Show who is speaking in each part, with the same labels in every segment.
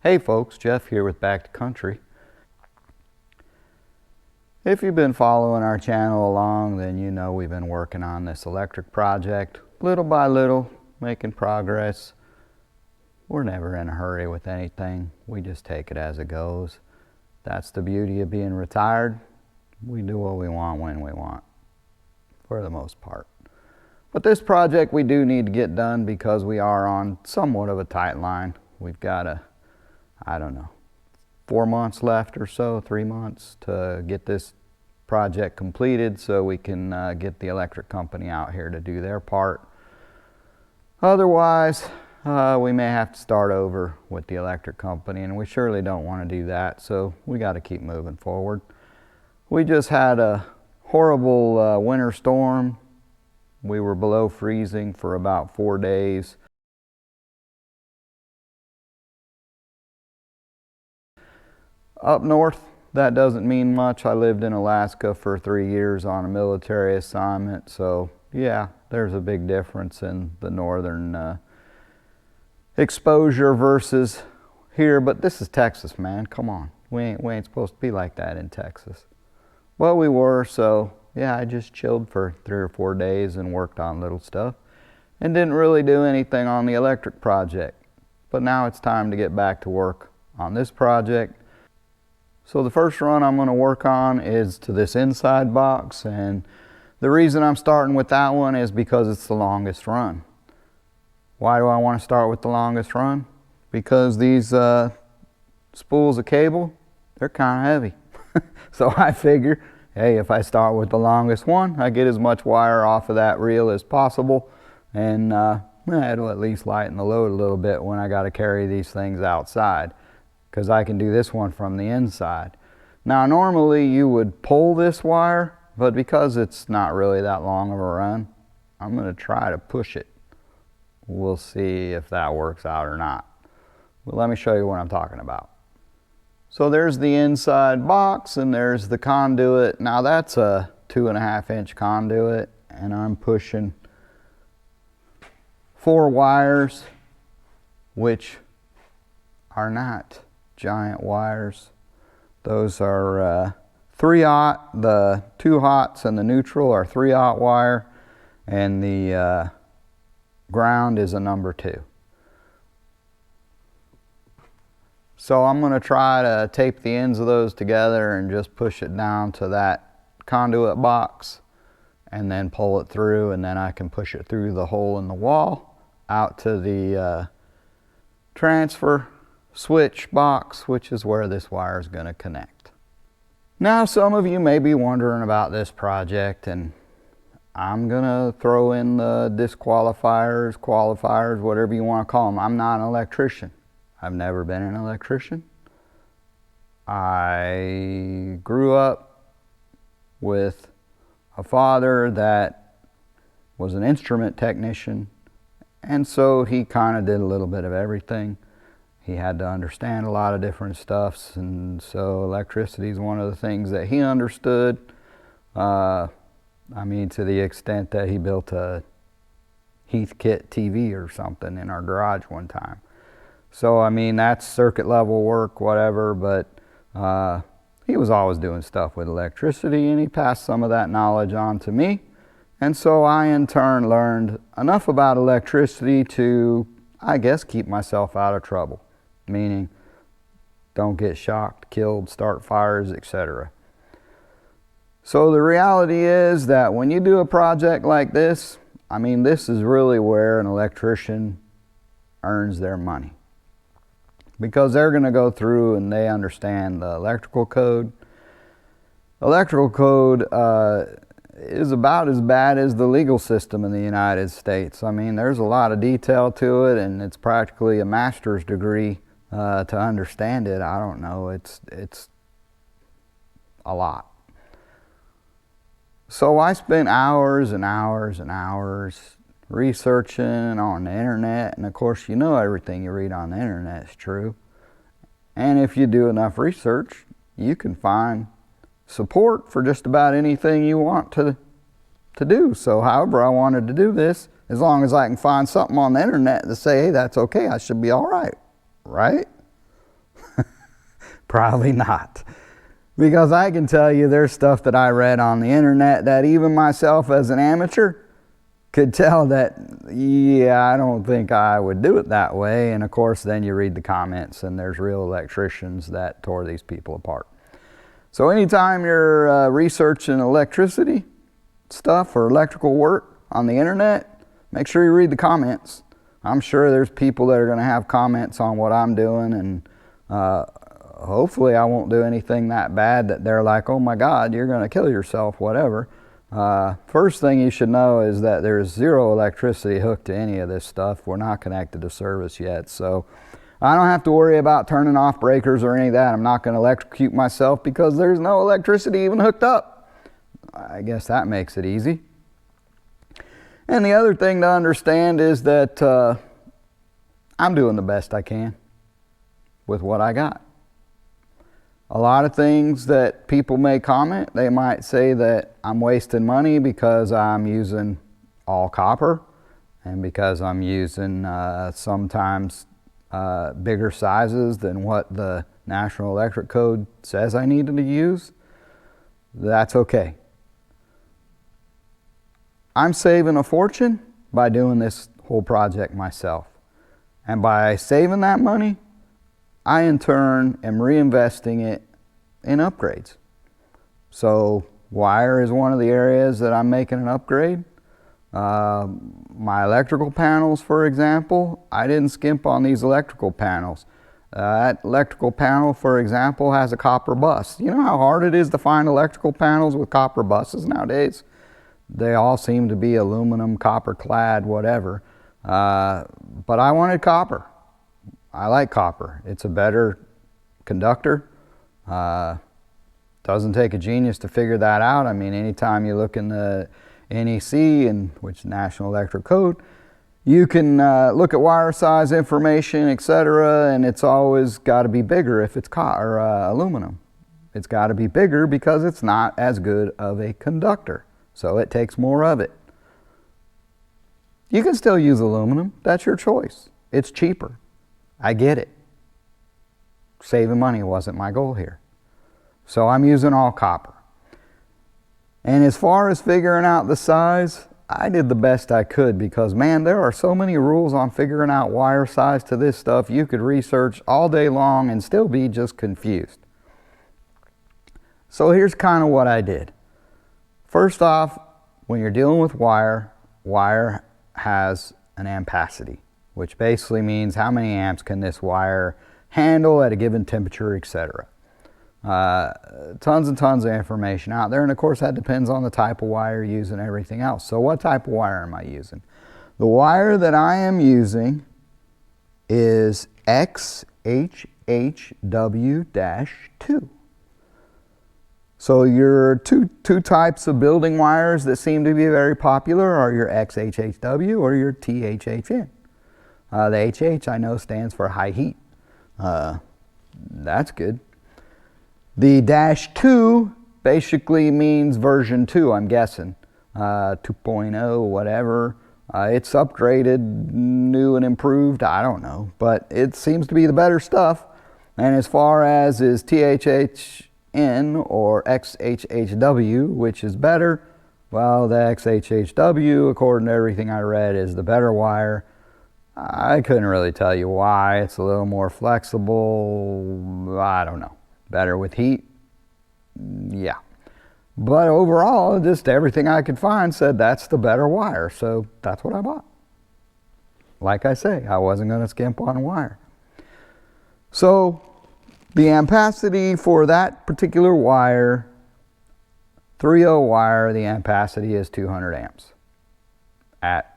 Speaker 1: Hey folks, Jeff here with Back to Country. If you've been following our channel along, then you know we've been working on this electric project little by little, making progress. We're never in a hurry with anything. We just take it as it goes. That's the beauty of being retired. We do what we want when we want, for the most part. But this project we do need to get done because we are on somewhat of a tight line. We've got I don't know, 4 months left or so, 3 months to get this project completed so we can get the electric company out here to do their part. Otherwise, we may have to start over with the electric company, and we surely don't want to do that, so we got to keep moving forward. We just had a horrible winter storm. We were below freezing for about 4 days. Up north, that doesn't mean much. I lived in Alaska for 3 years on a military assignment, so yeah, there's a big difference in the northern exposure versus here, but this is Texas, man. Come on. We ain't supposed to be like that in Texas. Well, we were, so yeah, I just chilled for 3 or 4 days and worked on little stuff and didn't really do anything on the electric project. But now it's time to get back to work on this project. So the first run I'm going to work on is to this inside box, and the reason I'm starting with that one is because it's the longest run. Why do I want to start with the longest run? Because these spools of cable, they're kind of heavy. So I figure, hey, if I start with the longest one, I get as much wire off of that reel as possible, and it'll at least lighten the load a little bit when I got to carry these things outside, because I can do this one from the inside. Now normally you would pull this wire, but because it's not really that long of a run, I'm going to try to push it. We'll see if that works out or not. But let me show you what I'm talking about. So there's the inside box and there's the conduit. Now that's a 2.5-inch conduit, and I'm pushing 4 wires, which are not giant wires. Those are 3/0. The 2/0s and the neutral are 3/0 wire, and the ground is a number 2. So I'm going to try to tape the ends of those together and just push it down to that conduit box and then pull it through, and then I can push it through the hole in the wall out to the transfer switch box, which is where this wire is going to connect. Now some of you may be wondering about this project, and I'm going to throw in the disqualifiers, qualifiers, whatever you want to call them. I'm not an electrician. I've never been an electrician. I grew up with a father that was an instrument technician, and so he kind of did a little bit of everything. He had to understand a lot of different stuffs, and so electricity is one of the things that he understood. I mean, to the extent that he built a Heathkit TV or something in our garage one time. So, I mean, that's circuit level work, whatever, but he was always doing stuff with electricity, and he passed some of that knowledge on to me. And so I, in turn, learned enough about electricity to, I guess, keep myself out of trouble. Meaning, don't get shocked, killed, start fires, etc. So the reality is that when you do a project like this, I mean, this is really where an electrician earns their money. Because they're going to go through and they understand the electrical code. Electrical code is about as bad as the legal system in the United States. I mean, there's a lot of detail to it, and it's practically a master's degree to understand it. I don't know, it's a lot. So I spent hours and hours and hours researching on the internet, and of course you know everything you read on the internet is true. And if you do enough research, you can find support for just about anything you want to do. So however I wanted to do this, as long as I can find something on the internet to say, hey, that's okay, I should be all right, right? Probably not. Because I can tell you there's stuff that I read on the internet that even myself as an amateur could tell that, yeah, I don't think I would do it that way. And of course, then you read the comments and there's real electricians that tore these people apart. So anytime you're researching electricity stuff or electrical work on the internet, make sure you read the comments. I'm sure there's people that are going to have comments on what I'm doing, and hopefully I won't do anything that bad that they're like, oh my God, you're going to kill yourself, whatever. First thing you should know is that there's zero electricity hooked to any of this stuff. We're not connected to service yet, so I don't have to worry about turning off breakers or any of that. I'm not going to electrocute myself because there's no electricity even hooked up. I guess that makes it easy. And the other thing to understand is that I'm doing the best I can with what I got. A lot of things that people may comment, they might say that I'm wasting money because I'm using all copper and because I'm using sometimes bigger sizes than what the National Electric Code says I need to use. That's okay. I'm saving a fortune by doing this whole project myself. And by saving that money, I in turn am reinvesting it in upgrades. So wire is one of the areas that I'm making an upgrade. My electrical panels, for example, I didn't skimp on these electrical panels. That electrical panel, for example, has a copper bus. You know how hard it is to find electrical panels with copper buses nowadays? They all seem to be aluminum, copper clad, whatever. But I wanted copper. I like copper. It's a better conductor. Doesn't take a genius to figure that out. I mean, anytime you look in the NEC, which is National Electric Code, you can look at wire size information, etc., and it's always got to be bigger if it's aluminum. It's got to be bigger because it's not as good of a conductor, so it takes more of it. You can still use aluminum. That's your choice. It's cheaper. I get it. Saving money wasn't my goal here. So I'm using all copper. And as far as figuring out the size, I did the best I could because, man, there are so many rules on figuring out wire size to this stuff. You could research all day long and still be just confused. So here's kind of what I did. First off, when you're dealing with wire, wire has an ampacity, which basically means how many amps can this wire handle at a given temperature, etc. Tons and tons of information out there, and of course that depends on the type of wire you're using and everything else. So what type of wire am I using? The wire that I am using is XHHW-2. So your two types of building wires that seem to be very popular are your XHHW or your THHN. The HH I know stands for high heat. That's good. The -2 basically means version 2, I'm guessing. 2.0, whatever. It's upgraded, new and improved, I don't know. But it seems to be the better stuff. And as far as is THHN or XHHW, which is better, well, the XHHW, according to everything I read, is the better wire. I couldn't really tell you why. It's a little more flexible. I don't know. Better with heat? Yeah. But overall, just everything I could find said that's the better wire. So that's what I bought. Like I say, I wasn't going to skimp on wire. So the ampacity for that particular wire, 3/0 wire, the ampacity is 200 amps at,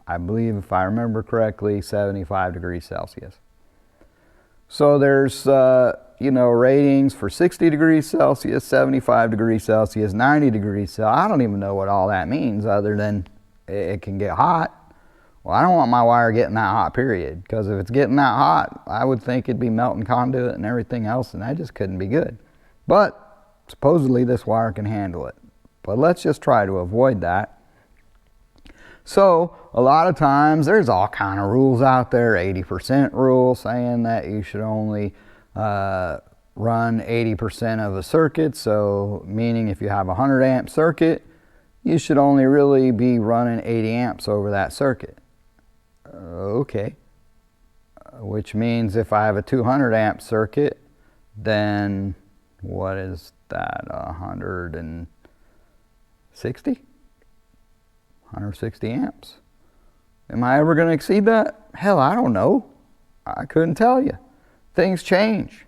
Speaker 1: I believe, if I remember correctly, 75 degrees Celsius. So there's, ratings for 60 degrees Celsius, 75 degrees Celsius, 90 degrees Celsius. I don't even know what all that means other than it can get hot. Well, I don't want my wire getting that hot, period. Because if it's getting that hot, I would think it'd be melting conduit and everything else, and that just couldn't be good. But supposedly this wire can handle it. But let's just try to avoid that. So a lot of times there's all kind of rules out there, 80% rule saying that you should only run 80% of a circuit. So meaning if you have a 100 amp circuit, you should only really be running 80 amps over that circuit. Okay. Which means if I have a 200 amp circuit, then what is that, 160? 160 amps. Am I ever going to exceed that? Hell, I don't know. I couldn't tell you. Things change.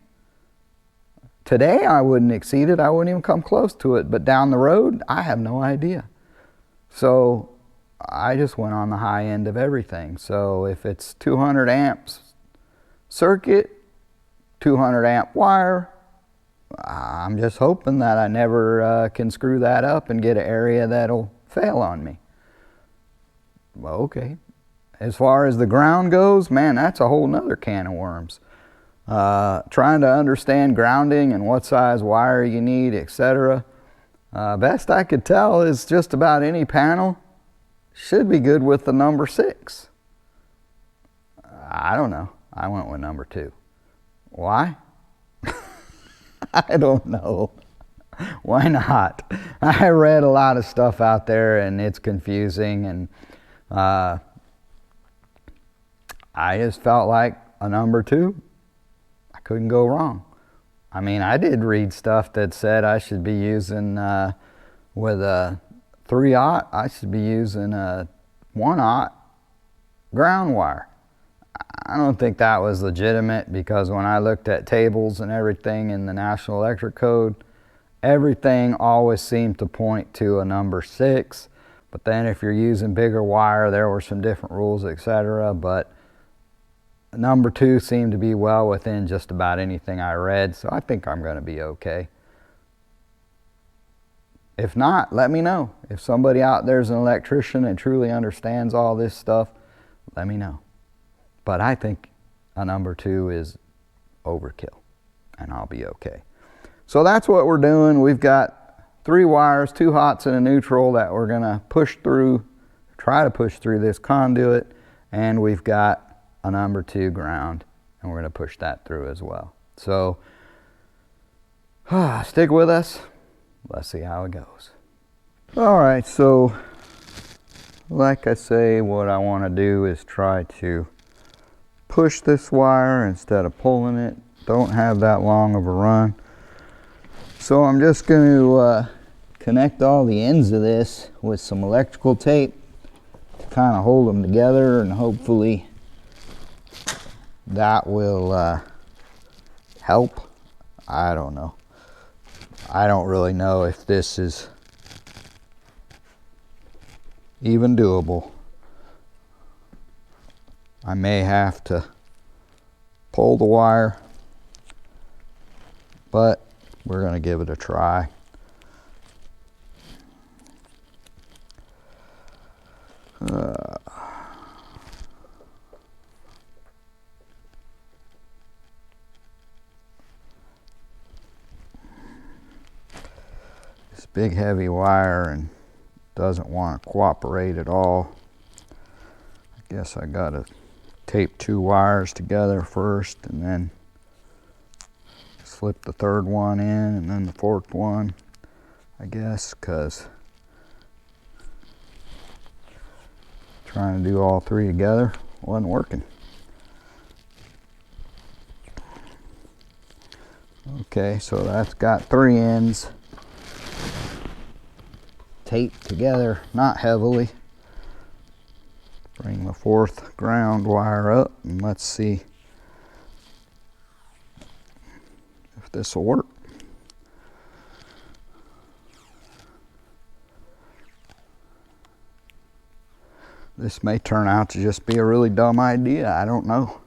Speaker 1: Today I wouldn't exceed it. I wouldn't even come close to it. But down the road, I have no idea. So I just went on the high end of everything. So if it's 200 amps circuit, 200 amp wire, I'm just hoping that I never can screw that up and get an area that'll fail on me. Well, okay. As far as the ground goes, man, that's a whole nother can of worms. Trying to understand grounding and what size wire you need, etc. Best I could tell is just about any panel should be good with the number 6. I don't know. I went with number 2. Why? I don't know. Why not? I read a lot of stuff out there and it's confusing, and I just felt like a number 2. I couldn't go wrong. I mean, I did read stuff that said I should be using, with a 3/0, I should be using a 1/0 ground wire. I don't think that was legitimate, because when I looked at tables and everything in the National Electric Code, everything always seemed to point to a number 6. But then if you're using bigger wire, there were some different rules, etc. But number 2 seemed to be well within just about anything I read, so I think I'm going to be okay. If not, let me know. If somebody out there is an electrician and truly understands all this stuff, let me know. But I think a number 2 is overkill, and I'll be okay. So that's what we're doing. We've got 3 wires, 2 hots and a neutral that we're going to push through, try to push through this conduit, and we've got a number 2 ground, and we're going to push that through as well. So stick with us. Let's see how it goes. All right, so like I say, what I want to do is try to push this wire instead of pulling it. Don't have that long of a run. So I'm just going to connect all the ends of this with some electrical tape to kind of hold them together, and hopefully that will help. I don't know. I don't really know if this is even doable. I may have to pull the wire, but we're going to give it a try. This big heavy wire and doesn't want to cooperate at all. I guess I got to tape 2 wires together first, and then slip the 3rd one in, and then the 4th one, I guess, because trying to do all 3 together wasn't working. Okay, so that's got 3 ends taped together, not heavily. Bring the 4th ground wire up, and let's see if this will work. This may turn out to just be a really dumb idea. I don't know.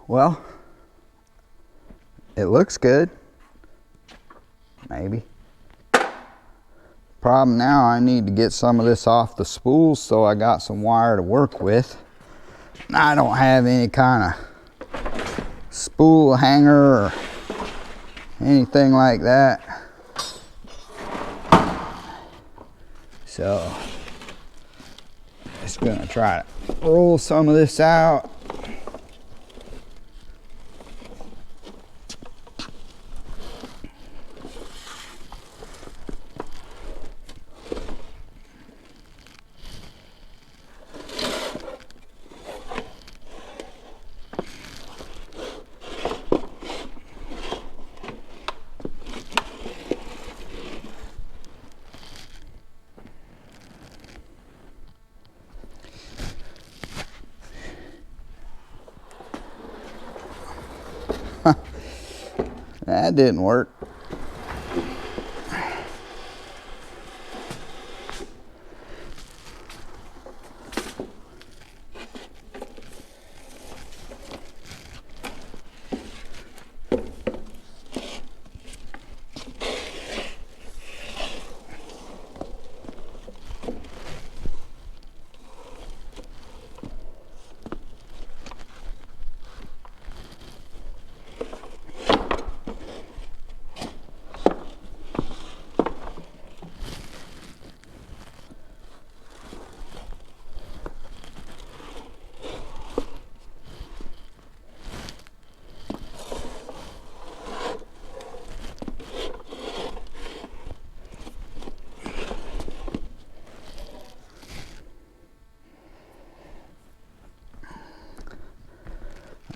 Speaker 1: Well, it looks good. maybe. Problem now, I need to get some of this off the spools, so I got some wire to work with. I don't have any kind of spool hanger or anything like that. So, just gonna try to roll some of this out. That didn't work.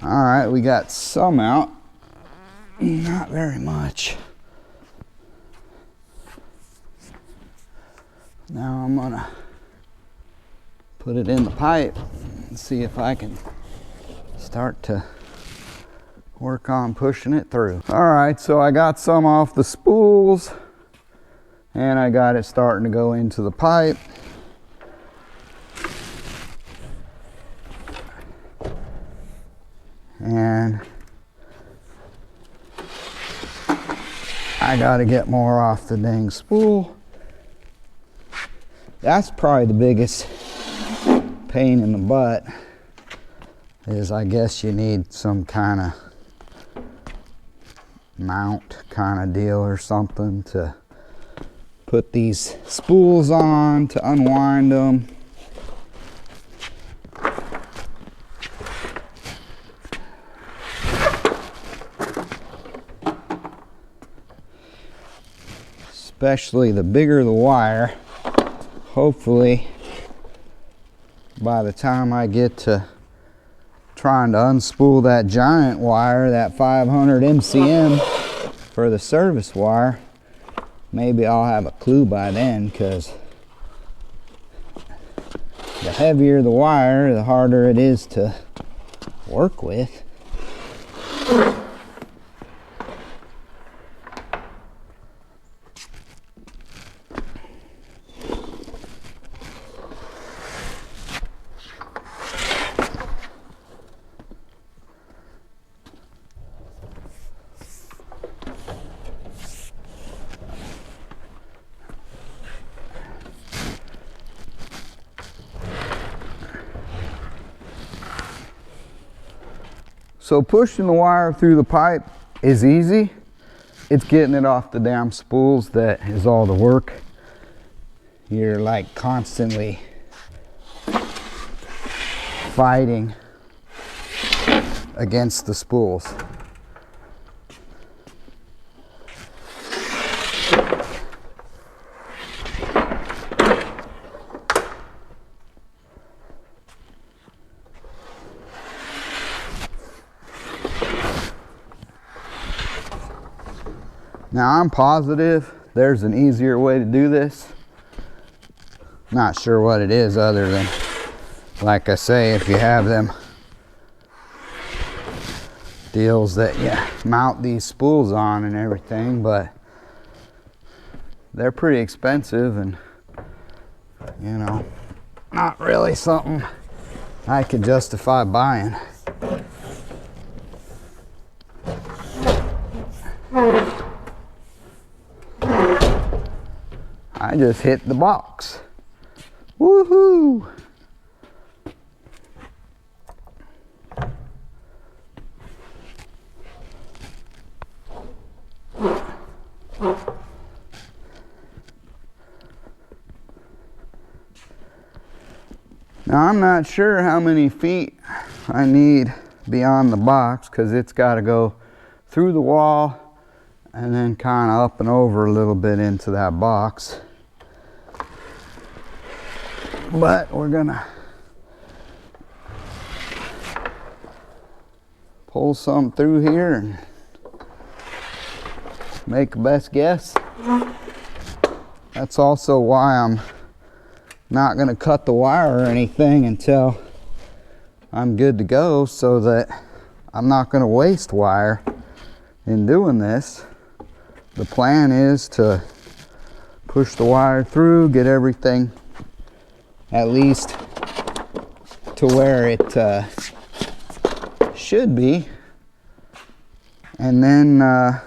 Speaker 1: All right, we got some out, not very much. Now I'm gonna put it in the pipe and see if I can start to work on pushing it through. All right, so I got some off the spools and I got it starting to go into the pipe. And I gotta get more off the dang spool. That's probably the biggest pain in the butt, is I guess you need some kind of mount kind of deal or something to put these spools on, to unwind them. Especially the bigger the wire, hopefully by the time I get to trying to unspool that giant wire, that 500 MCM for the service wire, maybe I'll have a clue by then, because the heavier the wire, the harder it is to work with. So pushing the wire through the pipe is easy. It's getting it off the damn spools that is all the work. You're like constantly fighting against the spools. Now I'm positive there's an easier way to do this. Not sure what it is, other than, like I say, if you have them deals that you mount these spools on and everything, but they're pretty expensive and, you know, not really something I could justify buying. I just hit the box. Woohoo! Now I'm not sure how many feet I need beyond the box, because it's got to go through the wall and then kind of up and over a little bit into that box. But we're gonna pull some through here and make a best guess. That's also why I'm not gonna cut the wire or anything until I'm good to go, so that I'm not gonna waste wire in doing this. The plan is to push the wire through, get everything at least to where it should be, and then I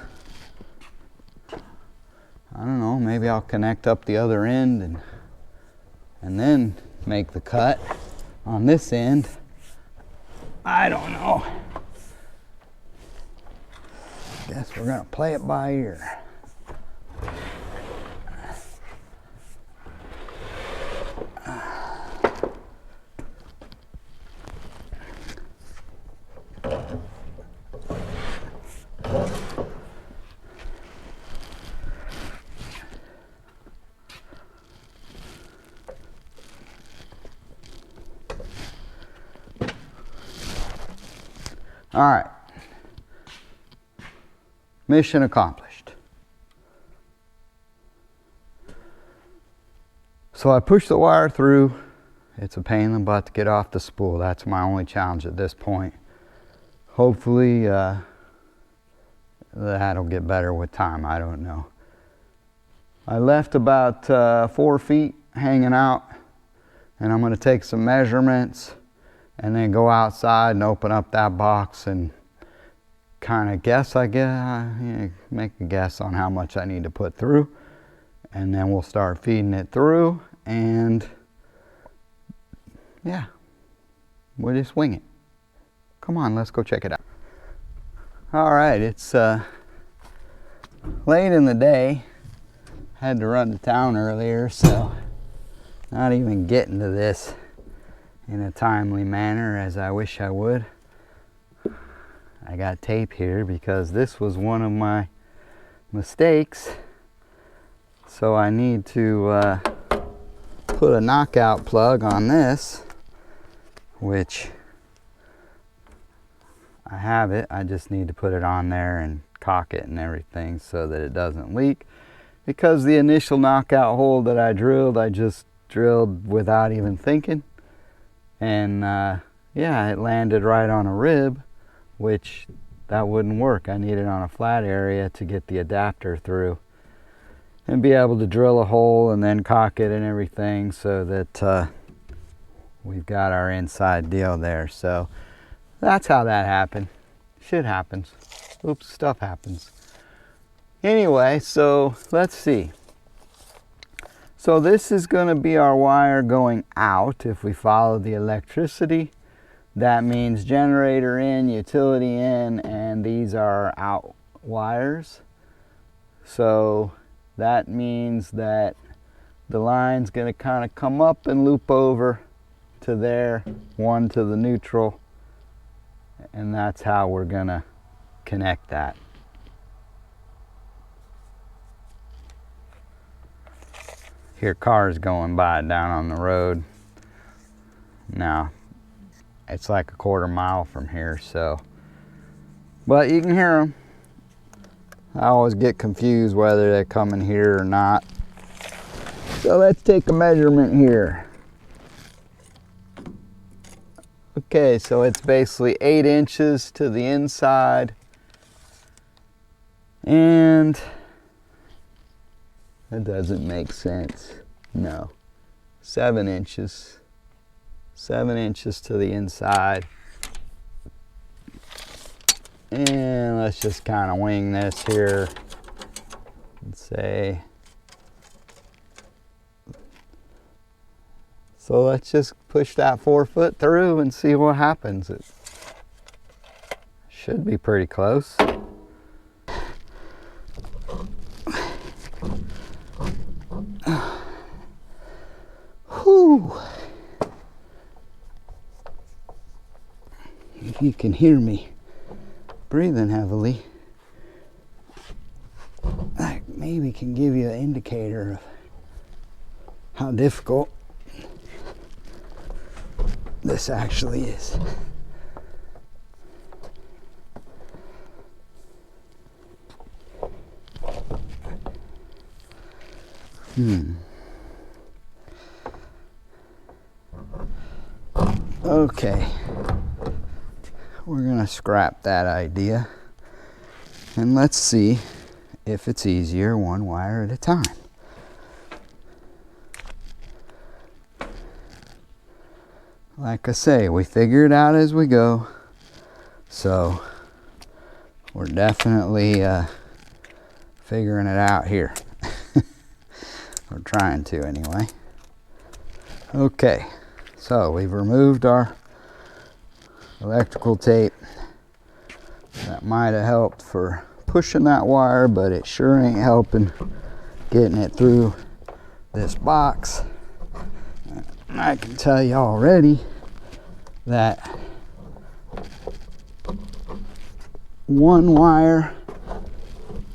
Speaker 1: don't know, maybe I'll connect up the other end and then make the cut on this end. I don't know. Guess we're gonna play it by ear. All right, mission accomplished. So I push the wire through. It's a pain in the butt to get off the spool. That's my only challenge at this point. Hopefully that'll get better with time, I don't know. I left about 4 feet hanging out, and I'm gonna take some measurements and then go outside and open up that box and kind of guess, make a guess on how much I need to put through. And then we'll start feeding it through, and yeah, we'll just wing it. Come on, let's go check it out. All right, it's late in the day. Had to run to town earlier, so not even getting to this in a timely manner as I wish I would. I got tape here because this was one of my mistakes. So I need to put a knockout plug on this, which I have it. I just need to put it on there and caulk it and everything so that it doesn't leak. Because the initial knockout hole that I just drilled without even thinking. And yeah, it landed right on a rib, which that wouldn't work. I need it on a flat area to get the adapter through and be able to drill a hole and then caulk it and everything, so that we've got our inside deal there. So that's how that happened. Shit happens. Oops, stuff happens. Anyway, so let's see. So this is going to be our wire going out if we follow the electricity. That means generator in, utility in, and these are out wires. So that means that the line's going to kind of come up and loop over to there, one to the neutral, and that's how we're going to connect that. Hear cars going by down on the road. Now, it's like a quarter mile from here, so. But you can hear them. I always get confused whether they're coming here or not. So let's take a measurement here. Okay, so it's basically 8 inches to the inside. And that doesn't make sense. No. 7 inches. 7 inches to the inside. And let's just kind of wing this here and say So let's just push that 4 foot through and see what happens. It should be pretty close. Whew. If you can hear me breathing heavily, that maybe can give you an indicator of how difficult this actually is. Okay, we're gonna scrap that idea and let's see if it's easier one wire at a time. Like I say, we figure it out as we go, so we're definitely figuring it out here. We're trying to anyway. Okay, so we've removed our electrical tape. That might have helped for pushing that wire, but it sure ain't helping getting it through this box. I can tell you already that one wire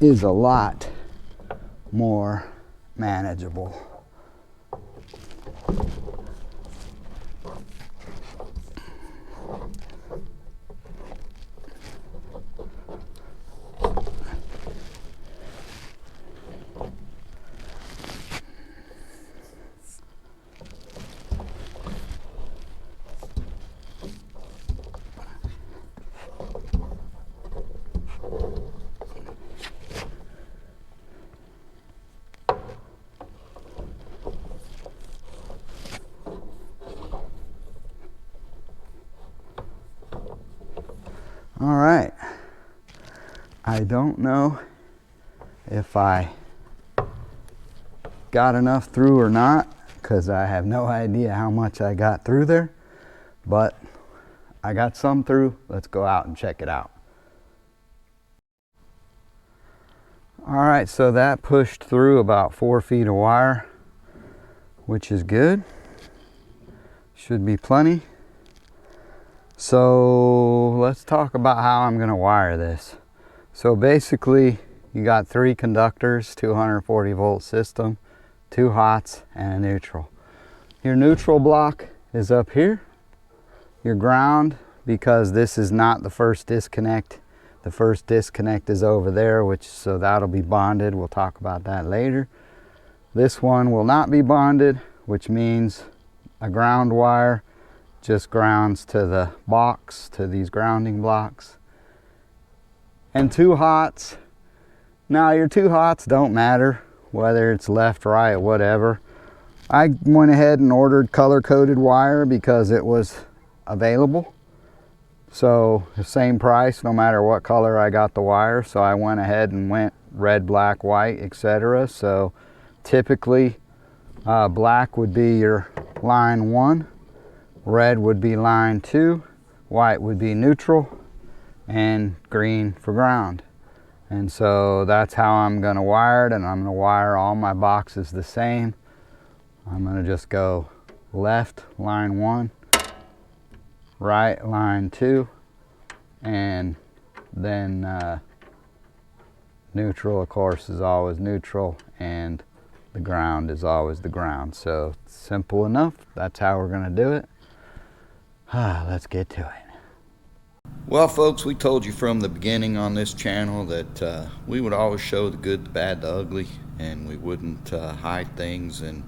Speaker 1: is a lot more manageable. All right, I don't know if I got enough through or not, because I have no idea how much I got through there, but I got some through. Let's go out and check it out. All right, so that pushed through about 4 feet of wire, which is good. Should be plenty. So let's talk about how I'm going to wire this. So basically you got 3 conductors, 240 volt system, 2 hots and a neutral. Your neutral block is up here. Your ground, because this is not the first disconnect, the first disconnect is over there, so that'll be bonded. We'll talk about that later. This one will not be bonded, which means a ground wire just grounds to the box, to these grounding blocks. And 2 hots. Now your 2 hots don't matter whether it's left, right, whatever. I went ahead and ordered color-coded wire because it was available. So the same price no matter what color I got the wire. So I went ahead and went red, black, white, etc. So typically black would be your line 1. Red would be line 2, white would be neutral, and green for ground. And so that's how I'm going to wire it, and I'm going to wire all my boxes the same. I'm going to just go left, line 1, right, line 2, and then neutral, of course, is always neutral, and the ground is always the ground. So simple enough. That's how we're going to do it. Let's get to it. Well, folks, we told you from the beginning on this channel that we would always show the good, the bad, the ugly, and we wouldn't hide things and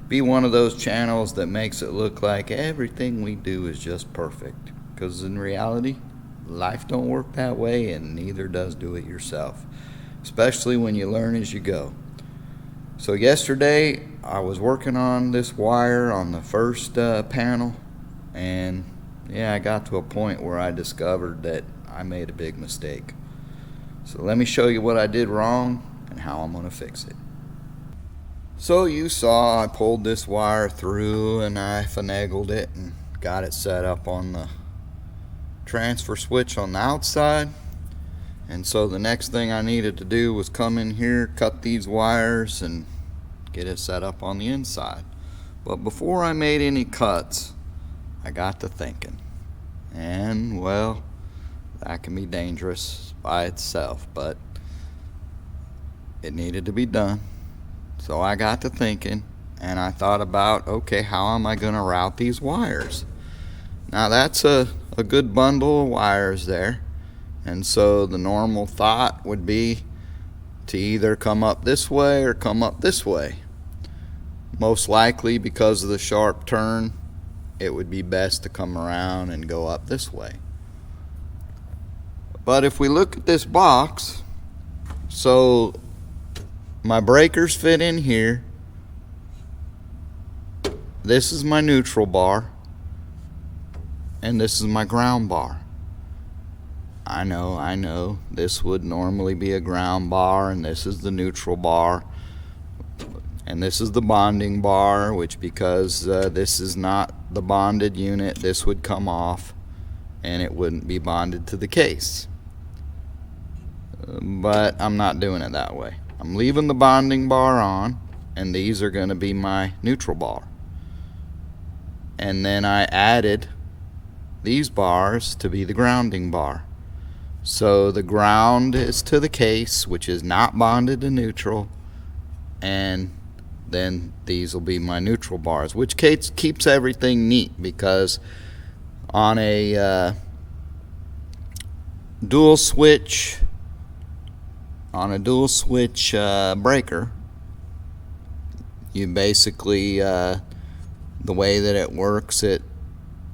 Speaker 1: be one of those channels that makes it look like everything we do is just perfect. Because in reality, life don't work that way, and neither does do it yourself, especially when you learn as you go. So yesterday, I was working on this wire on the first panel, and yeah, I got to a point where I discovered that I made a big mistake. So let me show you what I did wrong and how I'm going to fix it. So you saw I pulled this wire through and I finagled it and got it set up on the transfer switch on the outside. And so the next thing I needed to do was come in here, cut these wires, and get it set up on the inside. But before I made any cuts, I got to thinking. And, well, that can be dangerous by itself, but it needed to be done. So I got to thinking, and I thought about, okay, how am I going to route these wires? Now that's a good bundle of wires there. And so the normal thought would be to either come up this way or come up this way. Most likely, because of the sharp turn, it would be best to come around and go up this way. But if we look at this box, so my breakers fit in here. This is my neutral bar, and this is my ground bar. I know, this would normally be a ground bar, and this is the neutral bar, and this is the bonding bar, which because this is not the bonded unit, this would come off, and it wouldn't be bonded to the case. But I'm not doing it that way. I'm leaving the bonding bar on, and these are going to be my neutral bar. And then I added these bars to be the grounding bar. So the ground is to the case, which is not bonded to neutral, and then these will be my neutral bars, which keeps everything neat, because on a dual switch breaker, you basically the way that it works, it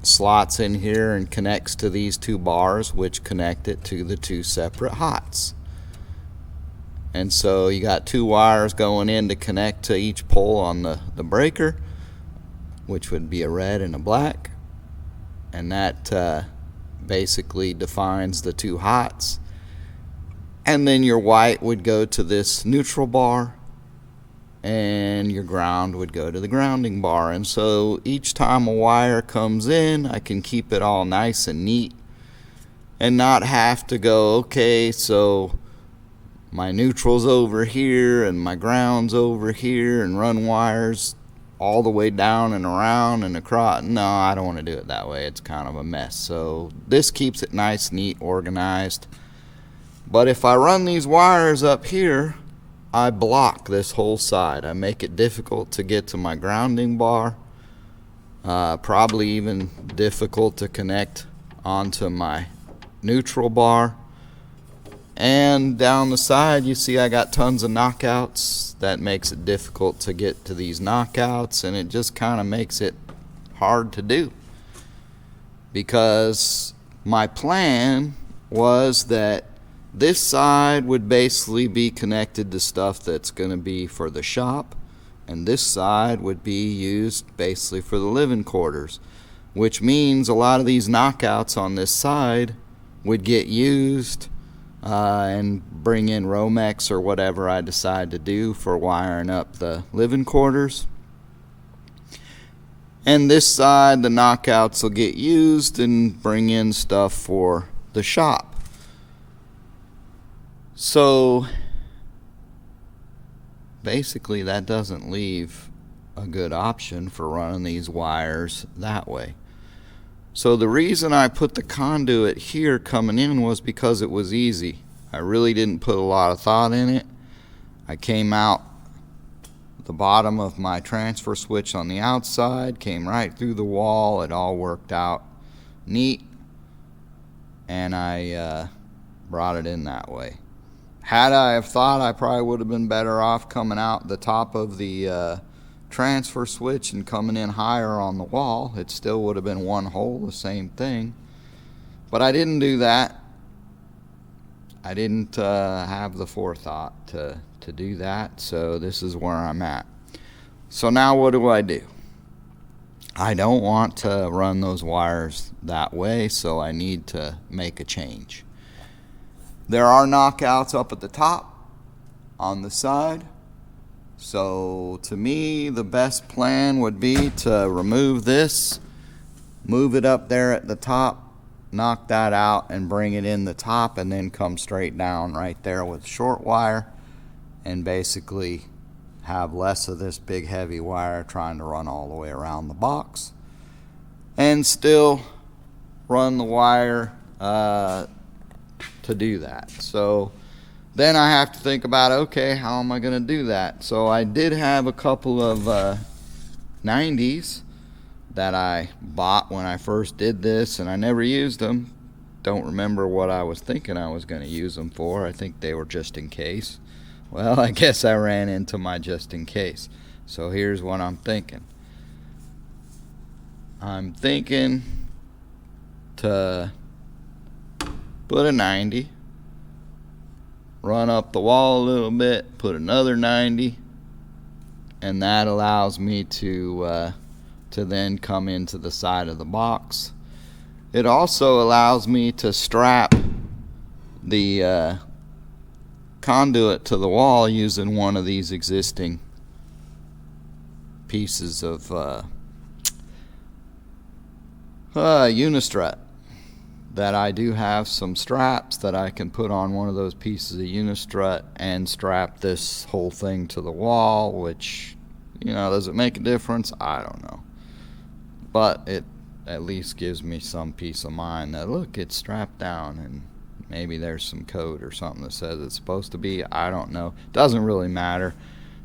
Speaker 1: slots in here and connects to these two bars, which connect it to the two separate hots. And so you got two wires going in to connect to each pole on the breaker, which would be a red and a black, and that basically defines the two hots. And then your white would go to this neutral bar, and your ground would go to the grounding bar. And so each time a wire comes in, I can keep it all nice and neat and not have to go, okay, so my neutral's over here and my ground's over here, and run wires all the way down and around and across. No, I don't want to do it that way. It's kind of a mess. So this keeps it nice, neat, organized. But if I run these wires up here, I block this whole side. I make it difficult to get to my grounding bar, probably even difficult to connect onto my neutral bar. And down the side, you see I got tons of knockouts. That makes it difficult to get to these knockouts, and it just kind of makes it hard to do, because my plan was that this side would basically be connected to stuff that's going to be for the shop, and this side would be used basically for the living quarters, which means a lot of these knockouts on this side would get used and bring in Romex or whatever I decide to do for wiring up the living quarters. And this side, the knockouts will get used and bring in stuff for the shop. So basically that doesn't leave a good option for running these wires that way. So the reason I put the conduit here coming in was because it was easy. I really didn't put a lot of thought in it. I came out the bottom of my transfer switch on the outside, came right through the wall. It all worked out neat, and I brought it in that way. Had I have thought, I probably would have been better off coming out the top of the transfer switch and coming in higher on the wall. It still would have been one hole, the same thing. But I didn't do that. I didn't have the forethought to do that, so this is where I'm at. So now what do? I don't want to run those wires that way, so I need to make a change. There are knockouts up at the top, on the side, So to me, the best plan would be to remove this, move it up there at the top, knock that out and bring it in the top, and then come straight down right there with short wire, and basically have less of this big heavy wire trying to run all the way around the box, and still run the wire to do that. So then I have to think about, okay, how am I going to do that? So I did have a couple of 90s that I bought when I first did this, and I never used them. Don't remember what I was thinking I was going to use them for. I think they were just in case. Well, I guess I ran into my just in case. So here's what I'm thinking. I'm thinking to put a 90, run up the wall a little bit, put another 90, and that allows me to then come into the side of the box. It also allows me to strap the conduit to the wall using one of these existing pieces of Unistrut. That I do have some straps that I can put on one of those pieces of Unistrut and strap this whole thing to the wall, which, does it make a difference? I don't know. But it at least gives me some peace of mind that, look, it's strapped down, and maybe there's some code or something that says it's supposed to be. I don't know. Doesn't really matter.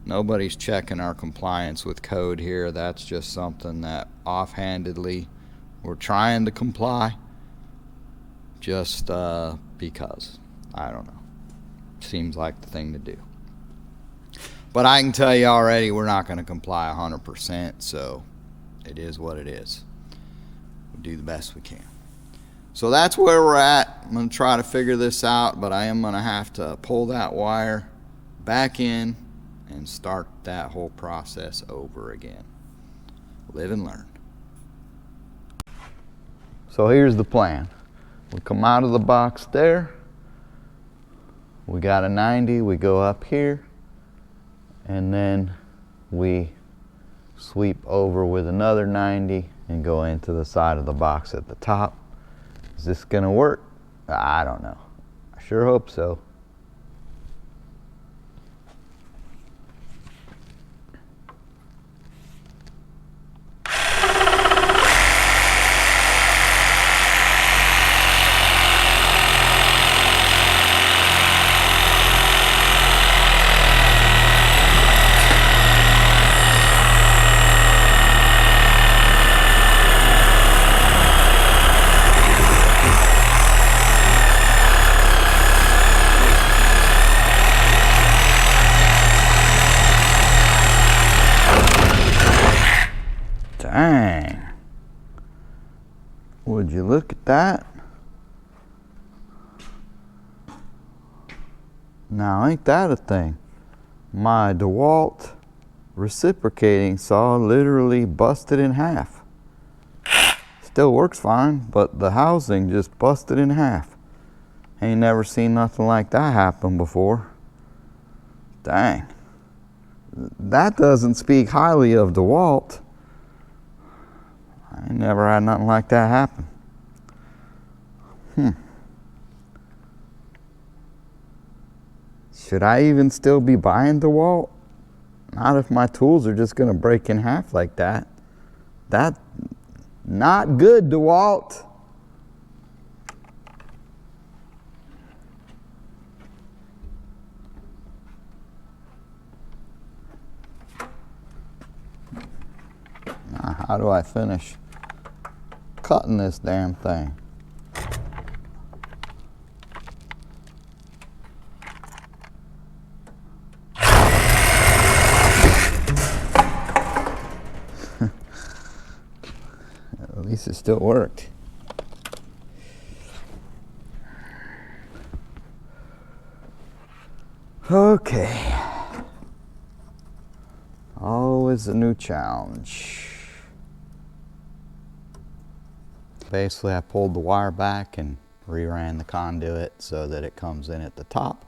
Speaker 1: Nobody's checking our compliance with code here. That's just something that offhandedly we're trying to comply. Just because. I don't know. Seems like the thing to do. But I can tell you already, we're not going to comply 100%, so it is what it is. We'll do the best we can. So that's where we're at. I'm going to try to figure this out, but I am going to have to pull that wire back in and start that whole process over again. Live and learn. So here's the plan. We come out of the box there, we got a 90, we go up here, and then we sweep over with another 90 and go into the side of the box at the top. Is this gonna work? I don't know. I sure hope so. Dang. Would you look at that? Now, ain't that a thing? My DeWalt reciprocating saw literally busted in half. Still works fine, but the housing just busted in half. Ain't never seen nothing like that happen before. Dang. That doesn't speak highly of DeWalt. I never had nothing like that happen. Should I even still be buying DeWalt? Not if my tools are just going to break in half like that. That, not good, DeWalt. Now, how do I finish cutting this damn thing? At least it still worked. Okay. Always a new challenge. Basically, I pulled the wire back and reran the conduit so that it comes in at the top,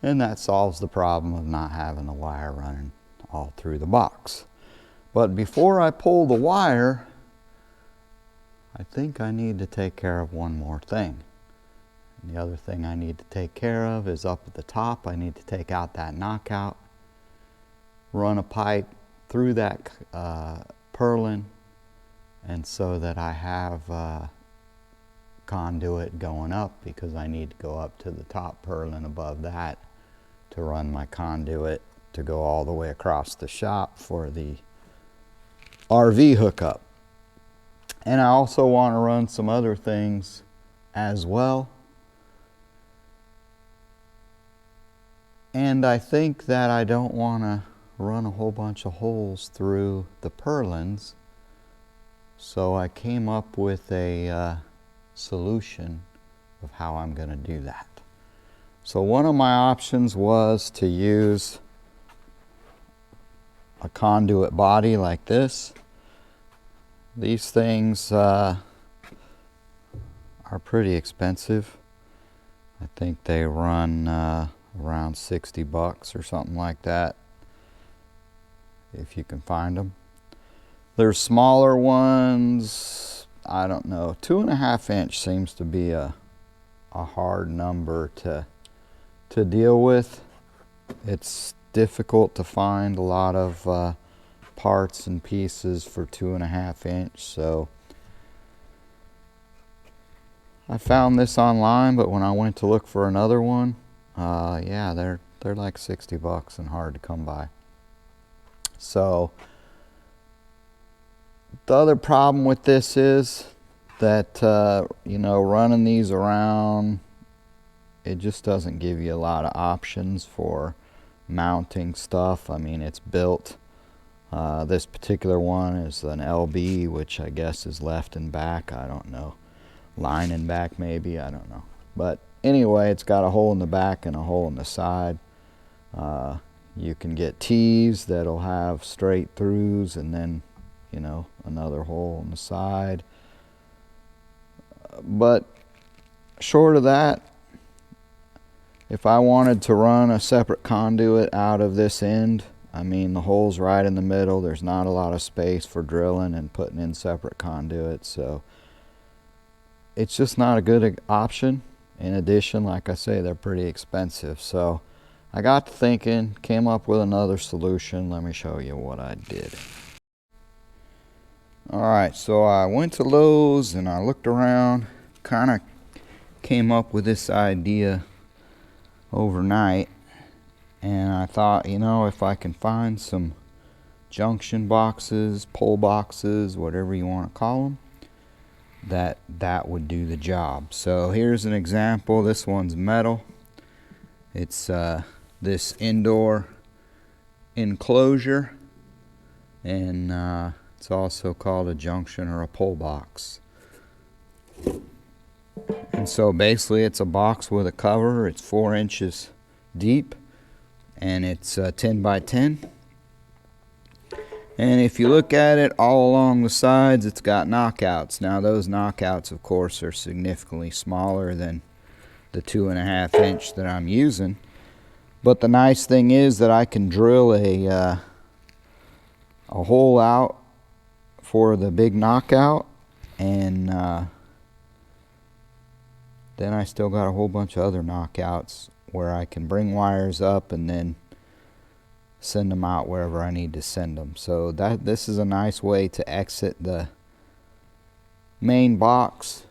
Speaker 1: and that solves the problem of not having the wire running all through the box. But before I pull the wire, I think I need to take care of one more thing. And the other thing I need to take care of is up at the top. I need to take out that knockout, run a pipe through that purlin, and so that I have conduit going up, because I need to go up to the top purlin above that to run my conduit to go all the way across the shop for the RV hookup. And I also want to run some other things as well. And I think that I don't want to run a whole bunch of holes through the purlins, so I came up with a solution of how I'm going to do that. So one of my options was to use a conduit body like this. These things are pretty expensive. I think they run around $60 or something like that, if you can find them. There's smaller ones, I don't know, 2.5 inch seems to be a hard number to deal with. It's difficult to find a lot of parts and pieces for 2.5 inch, so I found this online, but when I went to look for another one, yeah, they're like $60 and hard to come by. So the other problem with this is that you know, running these around, it just doesn't give you a lot of options for mounting stuff. I mean, it's built, this particular one is an LB, which I guess is left and back, I don't know, line and back maybe, I don't know. But anyway, it's got a hole in the back and a hole in the side. You can get T's that'll have straight throughs and then, you know, another hole in the side. But short of that, if I wanted to run a separate conduit out of this end, I mean, the hole's right in the middle. There's not a lot of space for drilling and putting in separate conduits, so it's just not a good option. In addition, like I say, they're pretty expensive. So I got to thinking, came up with another solution. Let me show you what I did. Alright, so I went to Lowe's and I looked around, kind of came up with this idea overnight, and I thought, you know, if I can find some junction boxes, pole boxes, whatever you want to call them, that would do the job. So here's an example. This one's metal. It's this indoor enclosure, and it's also called a junction or a pole box. And so basically it's a box with a cover. It's 4 inches deep, and it's 10 by 10. And if you look at it, all along the sides, it's got knockouts. Now those knockouts, of course, are significantly smaller than the 2.5 inch that I'm using. But the nice thing is that I can drill a hole out for the big knockout, and then I still got a whole bunch of other knockouts where I can bring wires up and then send them out wherever I need to send them. So this is a nice way to exit the main box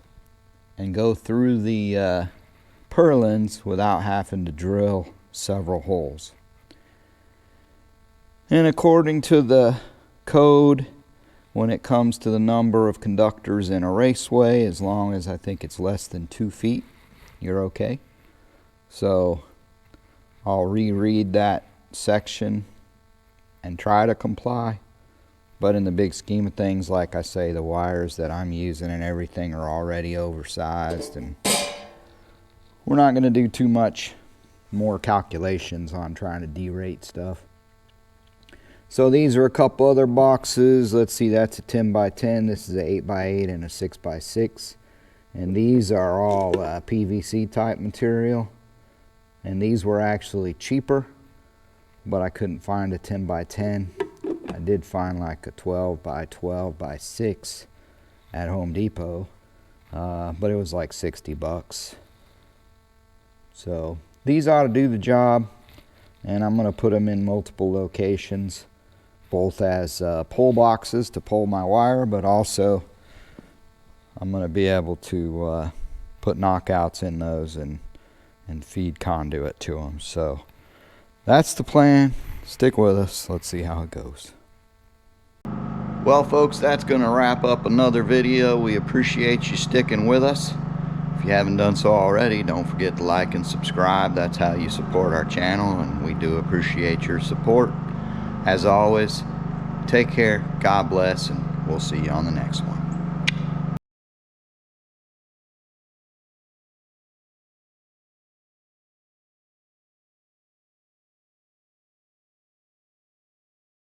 Speaker 1: and go through the purlins without having to drill several holes. And according to the code, when it comes to the number of conductors in a raceway, as long as I think it's less than 2 feet, you're okay. So I'll reread that section and try to comply, but in the big scheme of things, like I say, the wires that I'm using and everything are already oversized, and we're not going to do too much more calculations on trying to derate stuff. So these are a couple other boxes. Let's see, that's a 10 by 10. This is an 8 by 8 and a 6 by 6, and these are all PVC type material, and these were actually cheaper but I couldn't find a 10 by 10. I did find like a 12 by 12 by 6 at Home Depot, but it was like 60 bucks. So these ought to do the job, and I'm going to put them in multiple locations, both as pull boxes to pull my wire, but also I'm going to be able to put knockouts in those and feed conduit to them. So that's the plan. Stick with us. Let's see how it goes. Well, folks, that's going to wrap up another video. We appreciate you sticking with us. If you haven't done so already, don't forget to like and subscribe. That's how you support our channel, and we do appreciate your support. As always, take care, God bless, and we'll see you on the next one.